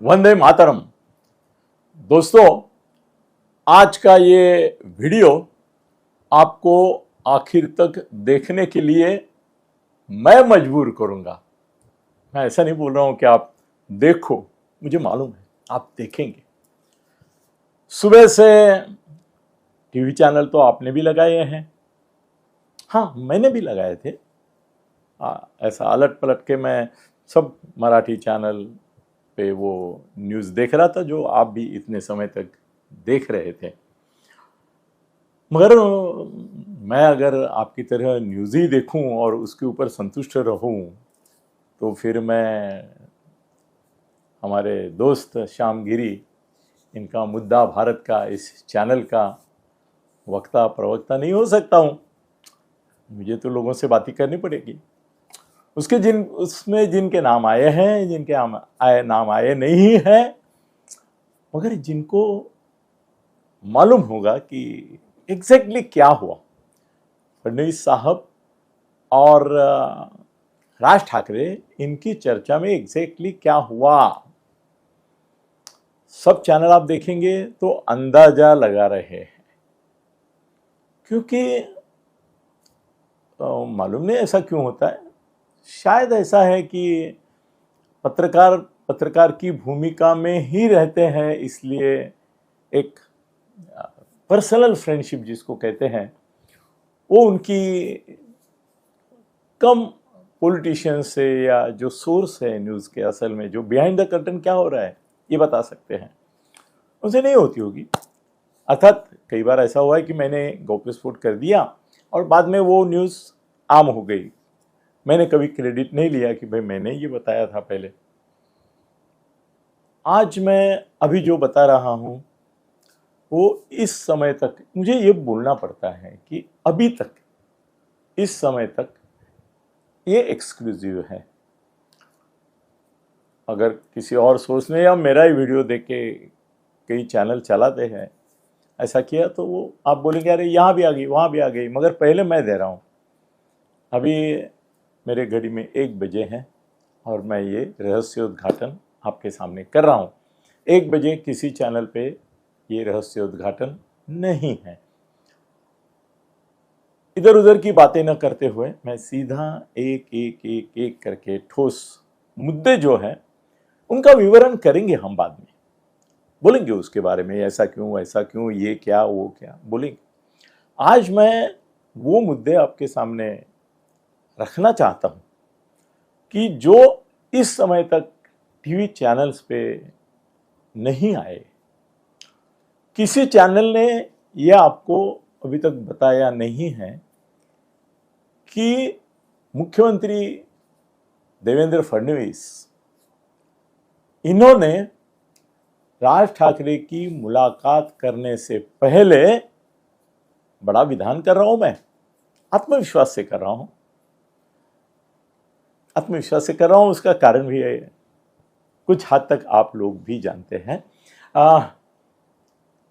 वंदे मातरम। दोस्तों, आज का ये वीडियो आपको आखिर तक देखने के लिए मैं मजबूर करूंगा। मैं ऐसा नहीं बोल रहा हूं कि आप देखो, मुझे मालूम है आप देखेंगे। सुबह से टीवी चैनल तो आपने भी लगाए हैं, हाँ मैंने भी लगाए थे। ऐसा अलट पलट के मैं सब मराठी चैनल पे वो न्यूज़ देख रहा था जो आप भी इतने समय तक देख रहे थे। मगर मैं अगर आपकी तरह न्यूज़ ही देखूं और उसके ऊपर संतुष्ट रहूं तो फिर मैं हमारे दोस्त श्याम गिरी, इनका मुद्दा भारत का इस चैनल का वक्ता प्रवक्ता नहीं हो सकता हूं। मुझे तो लोगों से बातें करनी पड़ेगी। उसमें जिनके नाम आए हैं, जिनके नाम आए नहीं हैं, मगर जिनको मालूम होगा कि एग्जैक्टली क्या हुआ, फडणवीस साहब और राज ठाकरे, इनकी चर्चा में एग्जैक्टली क्या हुआ, सब चैनल आप देखेंगे तो अंदाजा लगा रहे हैं। क्योंकि मालूम नहीं ऐसा क्यों होता है। शायद ऐसा है कि पत्रकार की भूमिका में ही रहते हैं, इसलिए एक पर्सनल फ्रेंडशिप जिसको कहते हैं वो उनकी कम पॉलिटिशियन से, या जो सोर्स है न्यूज़ के, असल में जो बिहाइंड द कर्टन क्या हो रहा है ये बता सकते हैं, उनसे नहीं होती होगी। अर्थात कई बार ऐसा हुआ है कि मैंने गौप्यस्फोट कर दिया और बाद में वो न्यूज़ आम हो गई। मैंने कभी क्रेडिट नहीं लिया कि भाई मैंने ये बताया था पहले। आज मैं अभी जो बता रहा हूँ वो इस समय तक मुझे ये बोलना पड़ता है कि अभी तक, इस समय तक ये एक्सक्लूसिव है। अगर किसी और सोर्स ने या मेरा ही वीडियो देख के कई चैनल चलाते हैं ऐसा किया तो वो आप बोलेंगे अरे यहाँ भी आ गई, वहाँ भी आ गई, मगर पहले मैं दे रहा हूँ। अभी मेरे घड़ी में 1 बजे हैं और मैं ये रहस्योद्घाटन आपके सामने कर रहा हूँ। 1 बजे किसी चैनल पे ये रहस्योद्घाटन नहीं है। इधर उधर की बातें न करते हुए मैं सीधा एक करके ठोस मुद्दे जो हैं उनका विवरण करेंगे। हम बाद में बोलेंगे उसके बारे में, ऐसा क्यों, ये क्या, वो क्या बोलेंगे। आज मैं वो मुद्दे आपके सामने रखना चाहता हूं कि जो इस समय तक टीवी चैनल्स पे नहीं आए। किसी चैनल ने यह आपको अभी तक बताया नहीं है कि मुख्यमंत्री देवेंद्र फडणवीस, इन्होंने राज ठाकरे की मुलाकात करने से पहले बड़ा विधान कर रहा हूं, मैं आत्मविश्वास से कर रहा हूं। उसका कारण भी है, कुछ हद तक आप लोग भी जानते हैं।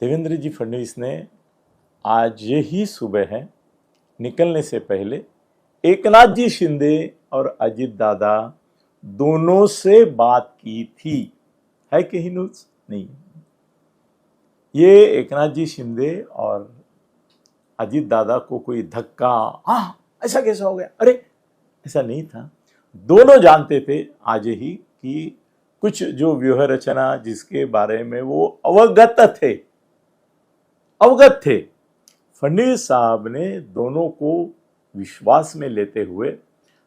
देवेंद्र जी फडणवीस ने आज ही सुबह है निकलने से पहले एकनाथ जी शिंदे और अजित दादा दोनों से बात की थी। है कहीं न्यूज़ नहीं। ये एकनाथ जी शिंदे और अजित दादा को कोई धक्का, हाँ ऐसा कैसा हो गया, अरे ऐसा नहीं था। दोनों जानते थे आज ही कि कुछ जो व्यूह रचना जिसके बारे में वो अवगत थे, फडणवीस साहब ने दोनों को विश्वास में लेते हुए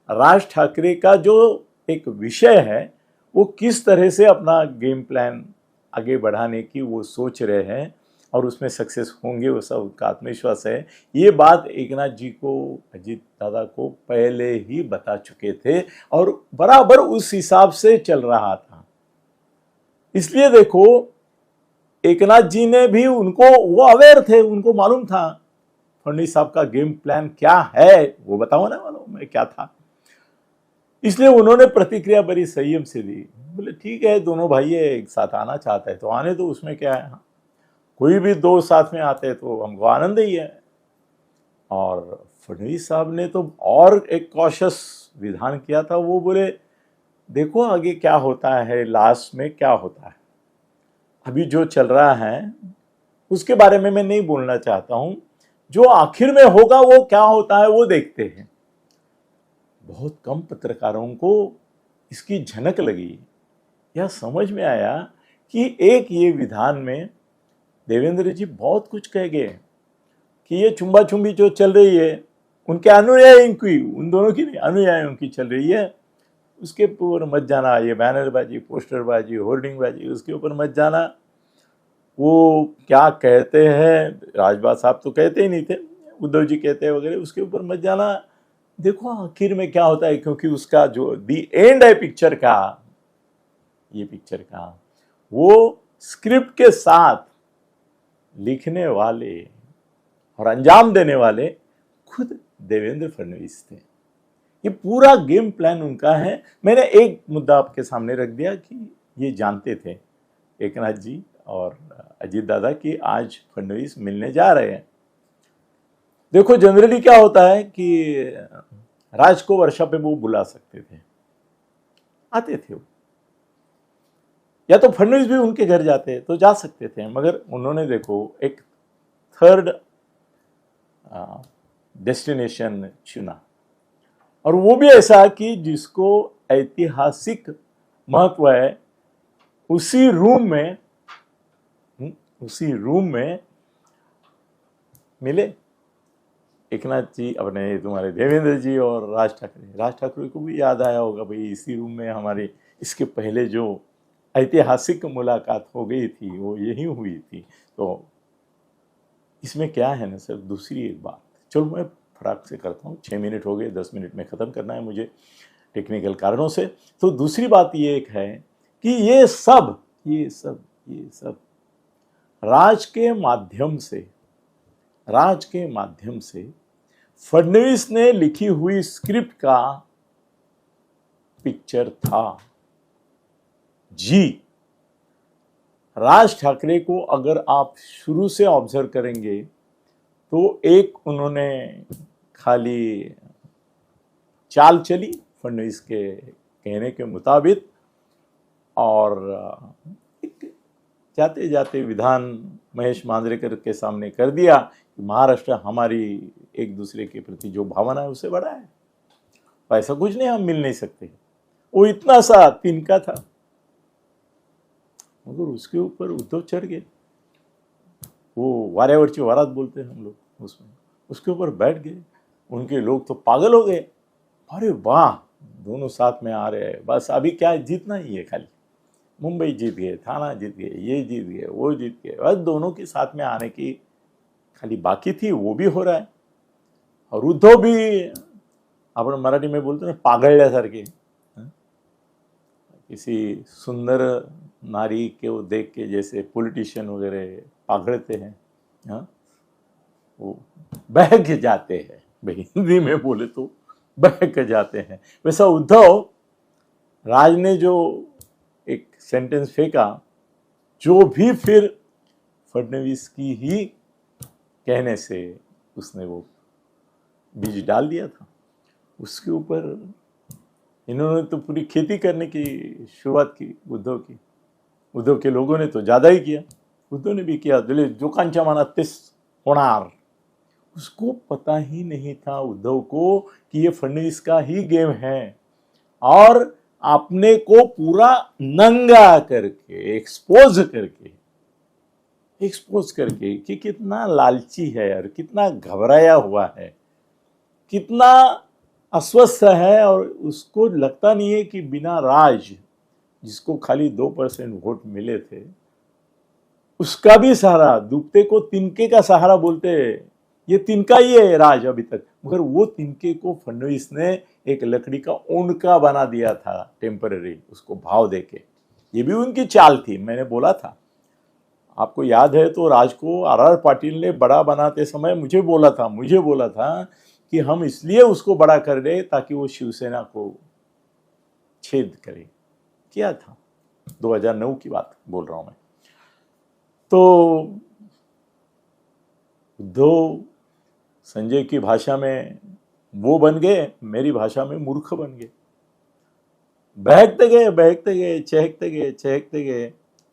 राज ठाकरे का जो एक विषय है वो किस तरह से अपना गेम प्लान आगे बढ़ाने की वो सोच रहे हैं और उसमें सक्सेस होंगे, वो सब का आत्मविश्वास है। ये बात एकनाथ जी को, अजित दादा को पहले ही बता चुके थे और बराबर उस हिसाब से चल रहा था। इसलिए देखो, एकनाथ जी ने भी वो अवेयर थे, उनको मालूम था फडणवीस साहब का गेम प्लान क्या है, वो बताओ ना मालूम है क्या था। इसलिए उन्होंने प्रतिक्रिया बड़ी संयम से दी। बोले ठीक है, दोनों भाई एक साथ आना चाहता है तो आने दो, उसमें क्या है। कोई भी दो साथ में आते हैं तो हमको आनंद ही है। और फडणवीस साहब ने तो और एक कॉशियस विधान किया था। वो बोले देखो आगे क्या होता है, लास्ट में क्या होता है। अभी जो चल रहा है उसके बारे में मैं नहीं बोलना चाहता हूं, जो आखिर में होगा वो क्या होता है वो देखते हैं। बहुत कम पत्रकारों को इसकी झनक लगी, यह समझ में आया कि एक ये विधान में देवेंद्र जी बहुत कुछ कह गए कि ये चुम्बा चुम्बी जो चल रही है उनके अनुयायियों की, उन दोनों की नहीं, अनुयायियों की चल रही है, उसके ऊपर मत जाना। ये बैनरबाजी, पोस्टरबाजी, होर्डिंगबाजी, उसके ऊपर मत जाना। वो क्या कहते हैं, राजबाग साहब तो कहते ही नहीं थे, उद्धव जी कहते हैं वगैरह, उसके ऊपर मत जाना। देखो आखिर में क्या होता है, क्योंकि उसका जो दी एंड है पिक्चर का, ये पिक्चर का वो स्क्रिप्ट के साथ लिखने वाले और अंजाम देने वाले खुद देवेंद्र फडणवीस थे। ये पूरा गेम प्लान उनका है। मैंने एक मुद्दा आपके सामने रख दिया कि ये जानते थे एकनाथ जी और अजीत दादा कि आज फडणवीस मिलने जा रहे हैं। देखो जनरली क्या होता है कि राज को वर्षा पे वो बुला सकते थे, आते थे वो, या तो फडणवीस भी उनके घर जाते तो जा सकते थे, मगर उन्होंने देखो एक थर्ड डेस्टिनेशन चुना, और वो भी ऐसा कि जिसको ऐतिहासिक महत्व है। उसी रूम में मिले एकनाथ जी, अपने तुम्हारे देवेंद्र जी और राज ठाकरे को भी याद आया होगा, भाई इसी रूम में हमारी इसके पहले जो ऐतिहासिक मुलाकात हो गई थी वो यही हुई थी। तो इसमें क्या है ना सर, दूसरी एक बात, चलो मैं फटाक से करता हूँ, 6 मिनट हो गए, 10 मिनट में ख़त्म करना है मुझे टेक्निकल कारणों से। तो दूसरी बात ये एक है कि ये सब राज के माध्यम से फडणवीस ने लिखी हुई स्क्रिप्ट का पिक्चर था जी। राज ठाकरे को अगर आप शुरू से ऑब्जर्व करेंगे तो एक उन्होंने खाली चाल चली फडणवीस के कहने के मुताबिक, और जाते जाते विधान महेश मांजरेकर के सामने कर दिया कि महाराष्ट्र हमारी एक दूसरे के प्रति जो भावना है उससे बड़ा है, ऐसा कुछ नहीं, हम मिल नहीं सकते। वो इतना सा तिनका था, मगर उसके ऊपर उद्धव चढ़ गए। वो वाऱ्यावरची वारात बोलते हैं हम लोग, उसमें उसके ऊपर बैठ गए। उनके लोग तो पागल हो गए, अरे वाह दोनों साथ में आ रहे हैं, बस अभी क्या जीतना ही है, खाली मुंबई जीत गए, थाना जीत गए, ये जीत गए, वो जीत गए, बस दोनों के साथ में आने की खाली बाकी थी, वो भी हो रहा है। और उद्धव भी, आपण मराठी में बोलते ना पागळल्यासारखे, किसी सुंदर नारी के वो देख के जैसे पॉलिटिशियन वगैरह पागड़ते हैं, हाँ, वो बहक जाते हैं, भाई हिंदी में बोले तो बहक जाते हैं। वैसा उद्धव राज ने जो एक सेंटेंस फेंका, जो भी फिर फडणवीस की ही कहने से उसने वो बीज डाल दिया था। उसके ऊपर इन्होंने तो पूरी खेती करने की शुरुआत की, उद्धव के लोगों ने तो ज़्यादा ही किया, उद्धव ने भी किया, दिले लोकांच्या मनात तेच होणार। उसको पता ही नहीं था उद्धव को कि ये फडणवीस का ही गेम है, और अपने को पूरा नंगा करके एक्सपोज करके कि कितना लालची है और कितना घबराया हुआ है, कितना अस्वस्थ है, और उसको लगता नहीं है कि बिना राज, जिसको खाली 2% वोट मिले थे, उसका भी सहारा, दुबते को तिनके का सहारा बोलते हैं, ये तिनका ही है राज अभी तक, मगर वो तिनके को फडणवीस ने एक लकड़ी का ओंडका बना दिया था टेम्पररी, उसको भाव देके। ये भी उनकी चाल थी, मैंने बोला था, आपको याद है तो राज को आर पाटिल ने बड़ा बनाते समय मुझे बोला था कि हम इसलिए उसको बड़ा कर रहे ताकि वो शिवसेना को छेद करे, किया था। 2009 की बात बोल रहा हूं मैं। तो उद्धव संजय की भाषा में वो बन गए, मेरी भाषा में मूर्ख बन गए। बहकते गए बहकते गए, चहकते गए चहकते गए,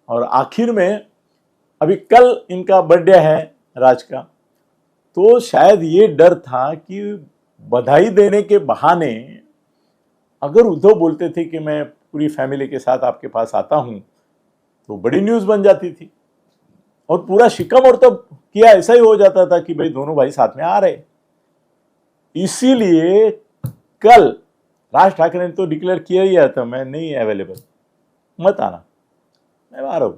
और आखिर में अभी कल इनका बर्थडे है राज का। तो शायद ये डर था कि बधाई देने के बहाने अगर उद्धव बोलते थे कि मैं पूरी फैमिली के साथ आपके पास आता हूं, तो बड़ी न्यूज बन जाती थी और पूरा शिकम और तब किया ऐसा ही हो जाता था कि भाई दोनों भाई साथ में आ रहे। इसीलिए कल राज ठाकरे ने तो डिक्लेयर किया ही था, मैं नहीं अवेलेबल, मत आना, मैं आ रहा हूं।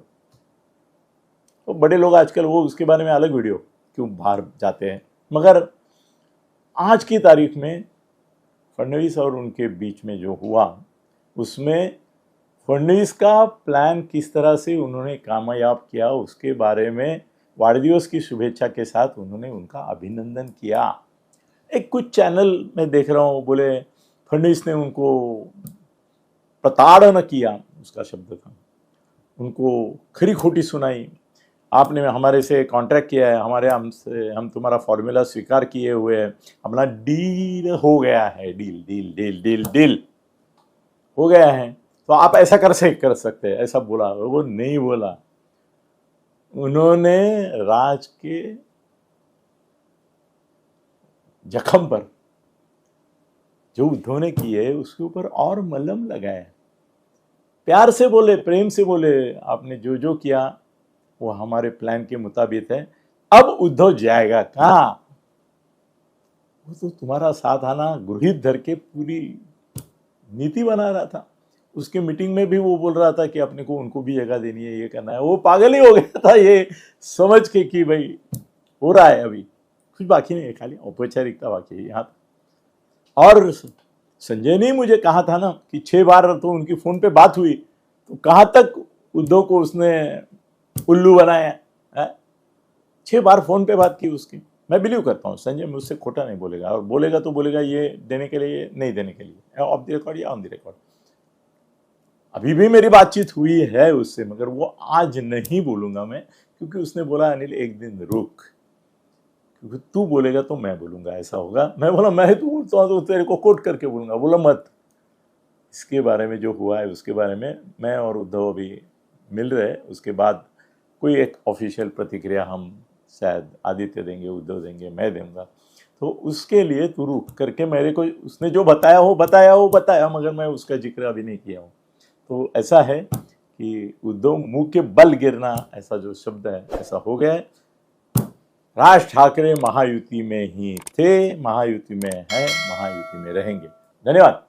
तो बड़े लोग आजकल वो उसके बारे में अलग वीडियो क्यों बाहर जाते हैं, मगर आज की तारीख में फडणवीस और उनके बीच में जो हुआ उसमें फडणवीस का प्लान किस तरह से उन्होंने कामयाब किया उसके बारे में वाढदिवस की शुभेच्छा के साथ उन्होंने उनका अभिनंदन किया। एक कुछ चैनल में देख रहा हूँ बोले फडणवीस ने उनको प्रताड़ना किया, उसका शब्द था, उनको खरी खोटी सुनाई, आपने हमारे से कॉन्ट्रैक्ट किया है, हम तुम्हारा फॉर्मूला स्वीकार किए हुए हैं, हमारा डील हो गया है, deal deal deal deal deal हो गया है, तो आप ऐसा कर सकते हैं, ऐसा बोला। वो नहीं बोला, उन्होंने राज के जख्म पर जो उद्धव ने किए उसके ऊपर और मलहम लगाए, प्यार से बोले, प्रेम से बोले, आपने जो जो किया वो हमारे प्लान के मुताबिक है, अब उद्धव जाएगा कहां? वो तो तुम्हारा साथ आना गृहित धर के पूरी नीति बना रहा था। उसके मीटिंग में भी वो बोल रहा था कि अपने को उनको भी जगह देनी है, ये करना है। वो पागल ही हो गया था ये समझ के कि भाई हो रहा है, अभी कुछ बाकी नहीं है, खाली औपचारिकता बाकी है यहाँ। और संजय ने मुझे कहा था ना कि 6 बार तो उनकी फोन पे बात हुई, तो कहां तक उद्धव को उसने उल्लू बनाया है? 6 बार फोन पे बात की उसकी। मैं बिलीव करता हूँ संजय मुझसे खोटा नहीं बोलेगा, और बोलेगा तो बोलेगा ये देने के लिए, नहीं देने के लिए, ऑफ द रिकॉर्ड या ऑन द रिकॉर्ड। अभी भी मेरी बातचीत हुई है उससे, मगर वो आज नहीं बोलूंगा मैं, क्योंकि उसने बोला अनिल एक दिन रुक, क्योंकि तू बोलेगा तो मैं बोलूंगा, ऐसा होगा। मैं बोला मैं तो तेरे को कोट करके बोलूंगा। बोला मत, इसके बारे में जो हुआ है उसके बारे में मैं और उद्धव अभी मिल रहे, उसके बाद कोई एक ऑफिशियल प्रतिक्रिया हम शायद आदित्य देंगे, उद्धव देंगे, मैं दूंगा। तो उसके लिए तू रुक करके मेरे को उसने जो बताया वो बताया, मगर मैं उसका जिक्र अभी नहीं किया हूँ। तो ऐसा है कि उद्धव मुंह के बल गिरना, ऐसा जो शब्द है ऐसा हो गया है। राज ठाकरे महायुति में ही थे, महायुति में है, महायुति में रहेंगे। धन्यवाद।